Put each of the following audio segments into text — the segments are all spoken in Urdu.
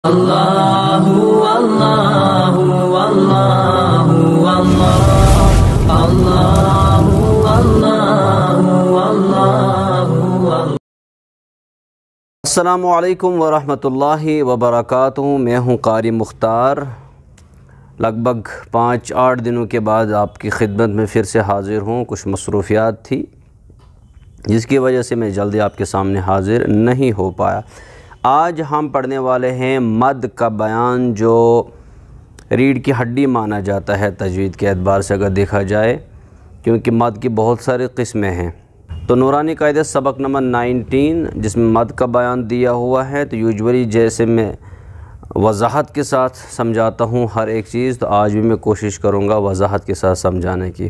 اللہ اللہ اللہ اللہ اللہ اللہ۔ السلام علیکم ورحمۃ اللہ وبرکاتہ۔ میں ہوں قاری مختار۔ لگ بھگ 5-8 دنوں کے بعد آپ کی خدمت میں پھر سے حاضر ہوں۔ کچھ مصروفیات تھی جس کی وجہ سے میں جلدی آپ کے سامنے حاضر نہیں ہو پایا۔ آج ہم پڑھنے والے ہیں مد کا بیان، جو ریڑھ کی ہڈی مانا جاتا ہے تجوید کے اعتبار سے اگر دیکھا جائے، کیونکہ مد کی بہت ساری قسمیں ہیں۔ تو نورانی قاعدہ سبق نمبر 19 جس میں مد کا بیان دیا ہوا ہے، تو یوجولی جیسے میں وضاحت کے ساتھ سمجھاتا ہوں ہر ایک چیز، تو آج بھی میں کوشش کروں گا وضاحت کے ساتھ سمجھانے کی۔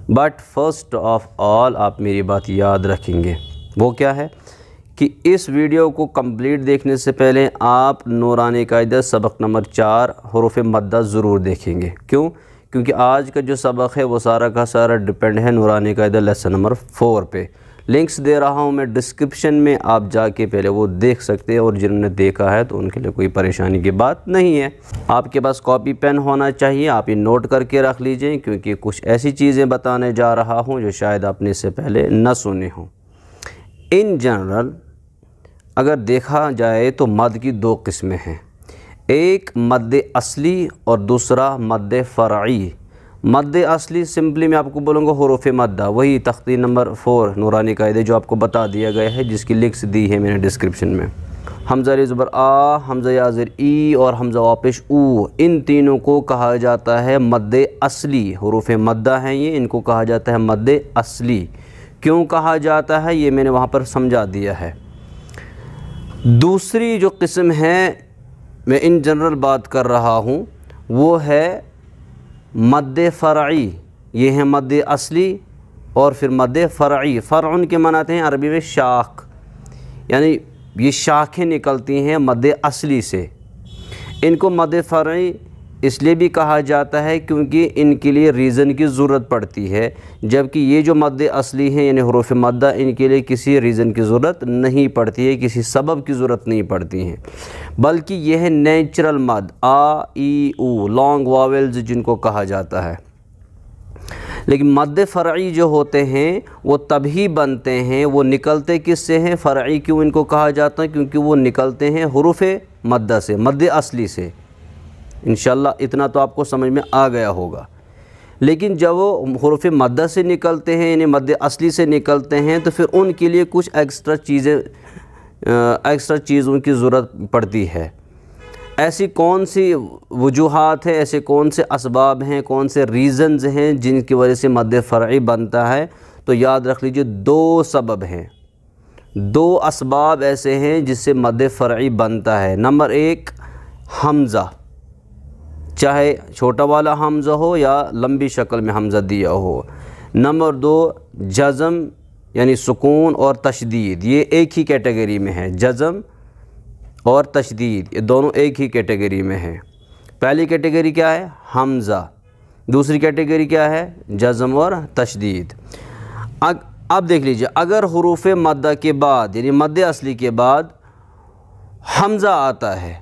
بٹ فرسٹ آف آل آپ میری بات یاد رکھیں گے، وہ کیا ہے کہ اس ویڈیو کو کمپلیٹ دیکھنے سے پہلے آپ نورانی قاعدہ سبق نمبر 4 حروف مدہ ضرور دیکھیں گے۔ کیوں؟ کیونکہ آج کا جو سبق ہے وہ سارا کا سارا ڈیپینڈ ہے نورانی قاعدہ لیسن نمبر 4 پہ۔ لنکس دے رہا ہوں میں ڈسکرپشن میں، آپ جا کے پہلے وہ دیکھ سکتے ہیں، اور جنہوں نے دیکھا ہے تو ان کے لیے کوئی پریشانی کی بات نہیں ہے۔ آپ کے پاس کاپی پین ہونا چاہیے، آپ یہ نوٹ کر کے رکھ لیجئے، کیونکہ کچھ ایسی چیزیں بتانے جا رہا ہوں جو شاید آپ نے اس سے پہلے نہ سنے ہوں۔ ان جنرل اگر دیکھا جائے تو مد کی 2 قسمیں ہیں، ایک مد اصلی اور دوسرا مد فرعی۔ مد اصلی سمپلی میں آپ کو بولوں گا حروف مدہ، وہی تختی نمبر 4 نورانی قاعدے جو آپ کو بتا دیا گیا ہے، جس کی لنکس دی ہے میں نے ڈسکرپشن میں۔ حمزہ زبر آ، حمزہ یازر ای اور حمزہ واپش او، ان تینوں کو کہا جاتا ہے مد اصلی۔ حروف مدہ ہیں یہ، ان کو کہا جاتا ہے مد اصلی۔ کیوں کہا جاتا ہے یہ میں نے وہاں پر سمجھا دیا ہے۔ دوسری جو قسم ہے، میں ان جنرل بات کر رہا ہوں، وہ ہے مد فرعی۔ یہ ہے مد اصلی اور پھر مد فرعی۔ فرعن کے مناتے ہیں عربی میں شاخ، یعنی یہ شاخیں نکلتی ہیں مد اصلی سے۔ ان کو مد فرعی اس لیے بھی کہا جاتا ہے کیونکہ ان کے لیے ریزن کی ضرورت پڑتی ہے، جبکہ یہ جو مد اصلی ہیں یعنی حروف مدہ، ان کے لیے کسی ریزن کی ضرورت نہیں پڑتی ہے، کسی سبب کی ضرورت نہیں پڑتی ہیں، بلکہ یہ ہے نیچرل مد، آ ای او، لانگ واولز جن کو کہا جاتا ہے۔ لیکن مد فرعی جو ہوتے ہیں وہ تبھی بنتے ہیں، وہ نکلتے کس سے ہیں؟ فرعی کیوں ان کو کہا جاتا ہے؟ کیونکہ وہ نکلتے ہیں حروف مدہ سے، مد اصلی سے۔ انشاءاللہ اتنا تو آپ کو سمجھ میں آ گیا ہوگا۔ لیکن جب وہ حروف مدہ سے نکلتے ہیں یعنی مد اصلی سے نکلتے ہیں، تو پھر ان کے لیے کچھ ایکسٹرا چیزوں کی ضرورت پڑتی ہے۔ ایسی کون سی وجوہات ہیں، ایسے کون سے اسباب ہیں، کون سے ریزنز ہیں جن کی وجہ سے مد فرعی بنتا ہے؟ تو یاد رکھ لیجئے 2 سبب ہیں، 2 اسباب ایسے ہیں جس سے مد فرعی بنتا ہے۔ نمبر 1 حمزہ، چاہے چھوٹا والا حمزہ ہو یا لمبی شکل میں حمزہ دیا ہو۔ نمبر 2 جزم یعنی سکون اور تشدید، یہ ایک ہی کیٹیگری میں ہے۔ جزم اور تشدید یہ دونوں ایک ہی کیٹیگری میں ہیں۔ پہلی کیٹیگری کیا ہے؟ حمزہ۔ دوسری کیٹیگری کیا ہے؟ جزم اور تشدید۔ اب دیکھ لیجئے، اگر حروف مدہ کے بعد یعنی مد اصلی کے بعد حمزہ آتا ہے،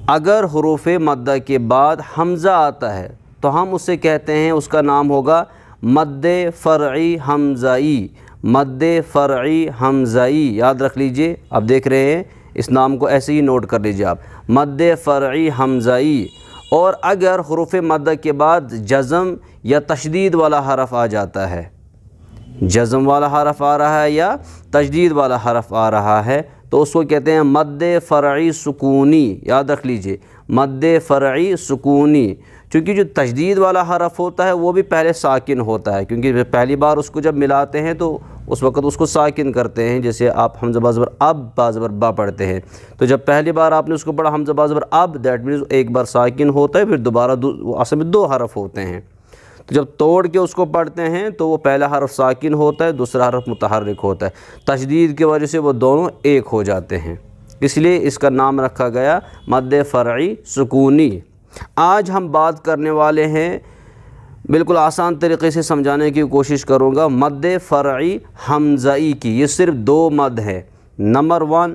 اگر حروف مدہ کے بعد حمزہ آتا ہے تو ہم اسے کہتے ہیں، اس کا نام ہوگا مد فرعی حمزائی۔ مد فرعی حمزائی یاد رکھ لیجئے، اب دیکھ رہے ہیں اس نام کو ایسے ہی نوٹ کر لیجئے آپ، مد فرعی حمزائی۔ اور اگر حروف مدہ کے بعد جزم یا تشدید والا حرف آ جاتا ہے، جزم والا حرف آ رہا ہے یا تشدید والا حرف آ رہا ہے، تو اس کو کہتے ہیں مد فرعی سکونی۔ یاد رکھ لیجئے مد فرعی سکونی، چونکہ جو تشدید والا حرف ہوتا ہے وہ بھی پہلے ساکن ہوتا ہے، کیونکہ پہلی بار اس کو جب ملاتے ہیں تو اس وقت اس کو ساکن کرتے ہیں۔ جیسے آپ حمزہ با زبر اب، با زبر با پڑھتے ہیں، تو جب پہلی بار آپ نے اس کو پڑھا حمزہ با زبر اب، دیٹ مینز ایک بار ساکن ہوتا ہے، پھر دوبارہ اصل میں 2 حرف ہوتے ہیں، تو جب توڑ کے اس کو پڑھتے ہیں تو وہ پہلا حرف ساکن ہوتا ہے، دوسرا حرف متحرک ہوتا ہے، تشدید کی وجہ سے وہ دونوں ایک ہو جاتے ہیں، اس لیے اس کا نام رکھا گیا مد فرعی سکونی۔ آج ہم بات کرنے والے ہیں، بالکل آسان طریقے سے سمجھانے کی کوشش کروں گا، مد فرعی حمزائی کی۔ یہ صرف 2 مد ہیں، نمبر 1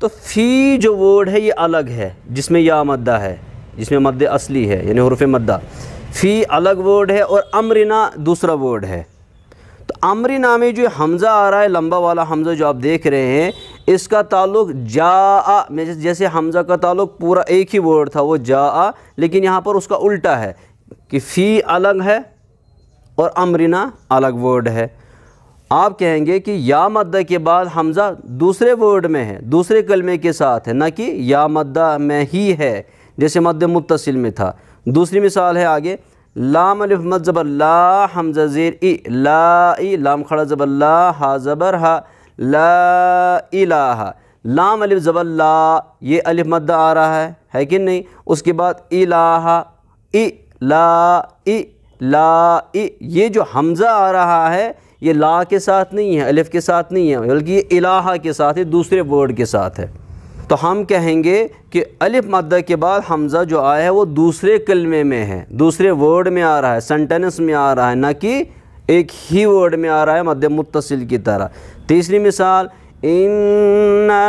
تو فی جو ورڈ ہے یہ الگ ہے، جس میں یا مدہ ہے، جس میں مد اصلی ہے یعنی حروف مدہ، فی الگ ورڈ ہے اور امرنا دوسرا ورڈ ہے۔ تو امرنا میں جو حمزہ آ رہا ہے، لمبا والا حمزہ جو آپ دیکھ رہے ہیں، اس کا تعلق جاء میں، جیسے حمزہ کا تعلق پورا ایک ہی ورڈ تھا وہ جاء، لیکن یہاں پر اس کا الٹا ہے کہ فی الگ ہے اور امرنا الگ ورڈ ہے۔ آپ کہیں گے کہ یا مدہ کے بعد حمزہ دوسرے ورڈ میں ہے، دوسرے کلمے کے ساتھ ہے، نہ کہ یا مدہ میں ہی ہے جیسے مد متصل میں تھا۔ دوسری مثال ہے آگے، لام الف مد زبر لا، حمزہ زیر ای، لا ای، لام کھڑا زبر لا، ہا زبر ہا، لا الہ، لام الف زبر لا، یہ الف مدہ آ رہا ہے کہ نہیں؟ اس کے بعد الہ، ای لا ای لا ای، یہ جو حمزہ آ رہا ہے یہ لا کے ساتھ نہیں ہے، الف کے ساتھ نہیں ہے، بلکہ یہ الہ کے ساتھ ہے، دوسرے ورڈ کے ساتھ ہے۔ تو ہم کہیں گے کہ الف مدہ کے بعد حمزہ جو آیا ہے وہ دوسرے کلمے میں ہے، دوسرے ورڈ میں آ رہا ہے، سنٹینس میں آ رہا ہے، نہ کہ ایک ہی ورڈ میں آ رہا ہے مد متصل کی طرح۔ تیسری مثال، اِنَّا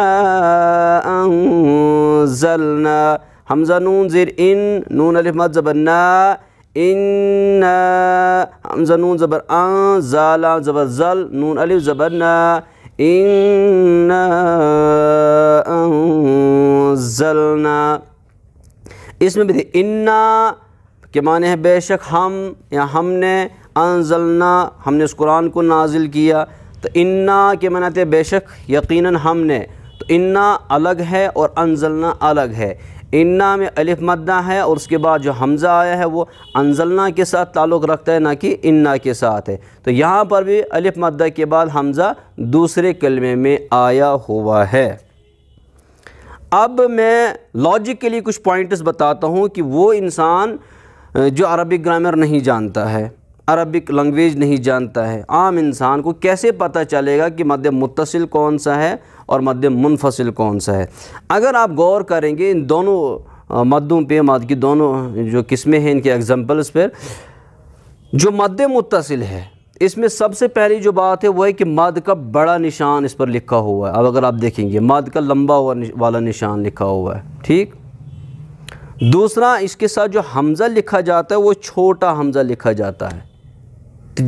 أَنزَلْنَا، حمزہ نون زیر ان، نون الف مد زبر نا، اِنَّا، حمزہ نون زبر آن، زال زبر زل، نون الف زبر نا، اِنَّا انزلنا۔ اس میں بھی اِنَّا کے معنی ہے بے شک ہم یا ہم نے، انزلنا ہم نے اس قرآن کو نازل کیا، تو اِنَّا کے معنی ہے بے شک یقیناً ہم نے، تو اِنَّا الگ ہے اور انزلنا الگ ہے۔ اِنَّا میں الف مدہ ہے اور اس کے بعد جو حمزہ آیا ہے وہ انزلنا کے ساتھ تعلق رکھتا ہے، نہ کہ اِنَّا کے ساتھ ہے۔ تو یہاں پر بھی الف مدہ کے بعد حمزہ دوسرے کلمے میں آیا ہوا ہے۔ اب میں لاجکلی کچھ پوائنٹس بتاتا ہوں کہ وہ انسان جو عربک گرامر نہیں جانتا ہے، عربک لنگویج نہیں جانتا ہے، عام انسان کو کیسے پتہ چلے گا کہ مد متصل کون سا ہے اور مد منفصل کون سا ہے؟ اگر آپ غور کریں گے ان دونوں مدوں پہ، مد کی دونوں جو قسمیں ہیں ان کے ایگزامپلس پر، جو مد متصل ہے اس میں سب سے پہلی جو بات ہے وہ ہے کہ مد کا بڑا نشان اس پر لکھا ہوا ہے۔ اب اگر آپ دیکھیں گے مد کا لمبا والا نشان لکھا ہوا ہے، ٹھیک۔ دوسرا، اس کے ساتھ جو حمزہ لکھا جاتا ہے وہ چھوٹا حمزہ لکھا جاتا ہے۔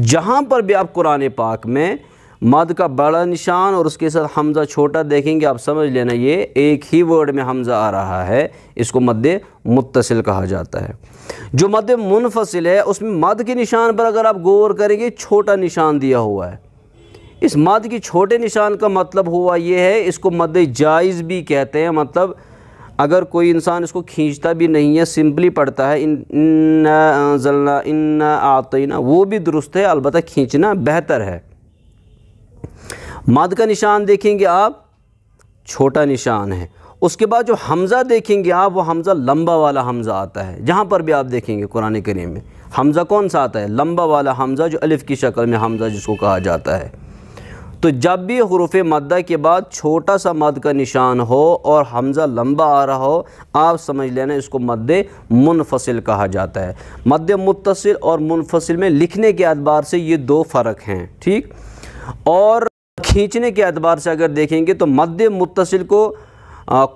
جہاں پر بھی آپ قرآن پاک میں مد کا بڑا نشان اور اس کے ساتھ حمزہ چھوٹا دیکھیں گے، آپ سمجھ لینا یہ ایک ہی ورڈ میں حمزہ آ رہا ہے، اس کو مد متصل کہا جاتا ہے۔ جو مد منفصل ہے اس میں مد کے نشان پر اگر آپ غور کریں گے چھوٹا نشان دیا ہوا ہے۔ اس مد کی چھوٹے نشان کا مطلب ہوا یہ ہے، اس کو مد جائز بھی کہتے ہیں، مطلب اگر کوئی انسان اس کو کھینچتا بھی نہیں ہے، سمپلی پڑھتا ہے اِنَّا أَنزَلْنَا اِنَّا أَعْطَيْنَا، وہ بھی درست ہے، البتہ کھینچنا بہتر ہے۔ مد کا نشان دیکھیں گے آپ چھوٹا نشان ہے، اس کے بعد جو حمزہ دیکھیں گے آپ وہ حمزہ لمبا والا حمزہ آتا ہے۔ جہاں پر بھی آپ دیکھیں گے قرآن کریم میں حمزہ کون سا آتا ہے؟ لمبا والا حمزہ، جو الف کی شکل میں حمزہ جس کو کہا جاتا ہے۔ تو جب بھی حروف مدہ کے بعد چھوٹا سا مد کا نشان ہو اور حمزہ لمبا آ رہا ہو، آپ سمجھ لینا اس کو مد منفصل کہا جاتا ہے۔ مد متصل اور منفصل میں لکھنے کے اعتبار سے یہ دو فرق ہیں، ٹھیک۔ اور کھینچنے کے اعتبار سے اگر دیکھیں گے تو مد متصل کو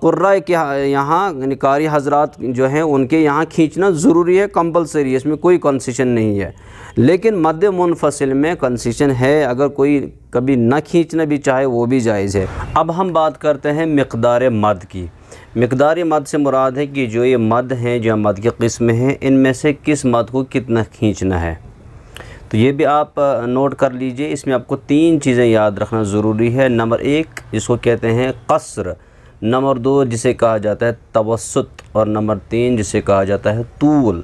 قراء کے یہاں یعنی قاری حضرات جو ہیں ان کے یہاں کھینچنا ضروری ہے، کمپلسری ہے، اس میں کوئی کنسیشن نہیں ہے۔ لیکن مد منفصل میں کنسیشن ہے، اگر کوئی کبھی نہ کھینچنا بھی چاہے وہ بھی جائز ہے۔ اب ہم بات کرتے ہیں مقدار مد کی۔ مقدار مد سے مراد ہے کہ جو یہ مد ہیں، جو مد کی قسم ہیں، ان میں سے کس مد کو کتنا کھینچنا ہے۔ تو یہ بھی آپ نوٹ کر لیجئے، اس میں آپ کو 3 چیزیں یاد رکھنا ضروری ہے۔ نمبر 1 جس کو کہتے ہیں قصر، نمبر 2 جسے کہا جاتا ہے توسط، اور نمبر 3 جسے کہا جاتا ہے طول۔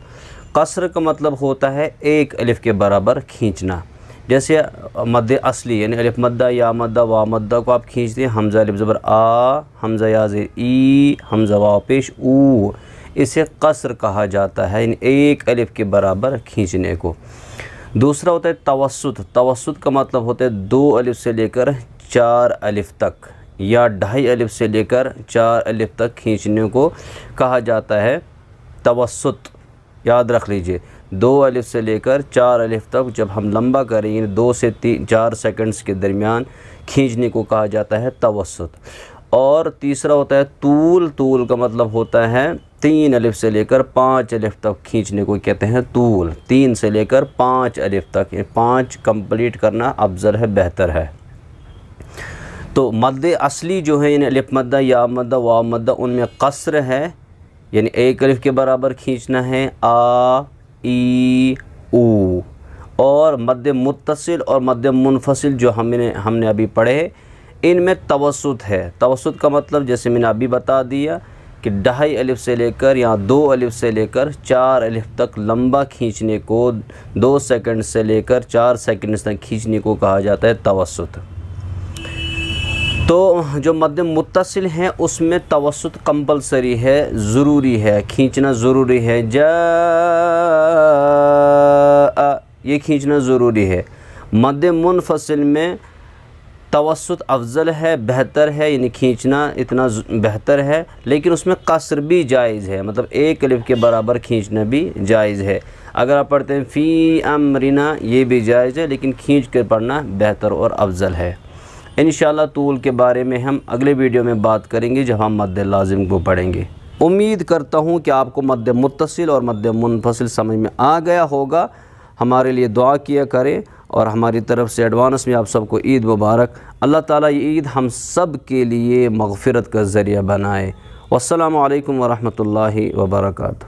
قصر کا مطلب ہوتا ہے ایک الف کے برابر کھینچنا، جیسے مد اصلی یعنی الف مدہ، یا مدہ، وا مدہ کو آپ کھینچتے ہیں، حمزہ الف زبر آ، حمزہ یا زیر ای، حمزہ واو پیش او، اسے قصر کہا جاتا ہے، یعنی ایک الف کے برابر کھینچنے کو۔ دوسرا ہوتا ہے توسط۔ توسط کا مطلب ہوتا ہے 2 الف سے لے کر 4 الف تک، یا 2.5 الف سے لے کر 4 الف تک کھینچنے کو کہا جاتا ہے توسط۔ یاد رکھ لیجئے 2 الف سے لے کر 4 الف تک جب ہم لمبا کریں گے 2 سے 4 سیکنڈز کے درمیان کھینچنے کو کہا جاتا ہے توسط۔ اور تیسرا ہوتا ہے طول. طول کا مطلب ہوتا ہے 3 الف سے لے کر 5 الف تک کھینچنے کو کہتے ہیں طول. 3 سے لے کر 5 الف تک، 5 کمپلیٹ کرنا افضل ہے، بہتر ہے. تو مد اصلی جو ہے یعنی الف مدہ، یا مدہ، واو مدہ، ان میں قصر ہے، یعنی 1 الف کے برابر کھینچنا ہے، آ ای او. اور مد متصل اور مد منفصل جو ہم نے ابھی پڑھے، ان میں توسط ہے. توسط کا مطلب جیسے میں نے ابھی بتا دیا کہ 2.5 الف سے لے کر یا 2 الف سے لے کر 4 الف تک لمبا کھینچنے کو، 2 سیکنڈ سے لے کر 4 سیکنڈ تک کھینچنے کو کہا جاتا ہے توسط. تو جو مد متصل ہیں اس میں توسط کمپلسری ہے، ضروری ہے، کھینچنا ضروری ہے. جا یہ کھینچنا ضروری ہے. مد منفصل میں توسط افضل ہے، بہتر ہے، یعنی کھینچنا اتنا بہتر ہے، لیکن اس میں قصر بھی جائز ہے، مطلب 1 الف کے برابر کھینچنا بھی جائز ہے. اگر آپ پڑھتے ہیں فی امرنا، یہ بھی جائز ہے، لیکن کھینچ کر پڑھنا بہتر اور افضل ہے. انشاءاللہ طول کے بارے میں ہم اگلے ویڈیو میں بات کریں گے جب ہم مد لازم کو پڑھیں گے. امید کرتا ہوں کہ آپ کو مد متصل اور مد منفصل سمجھ میں آ گیا ہوگا. ہمارے لیے دعا کیا کریں، اور ہماری طرف سے ایڈوانس میں آپ سب کو عید مبارک. اللہ تعالیٰ یہ عید ہم سب کے لیے مغفرت کا ذریعہ بنائے. والسلام علیکم ورحمۃ اللہ وبرکاتہ.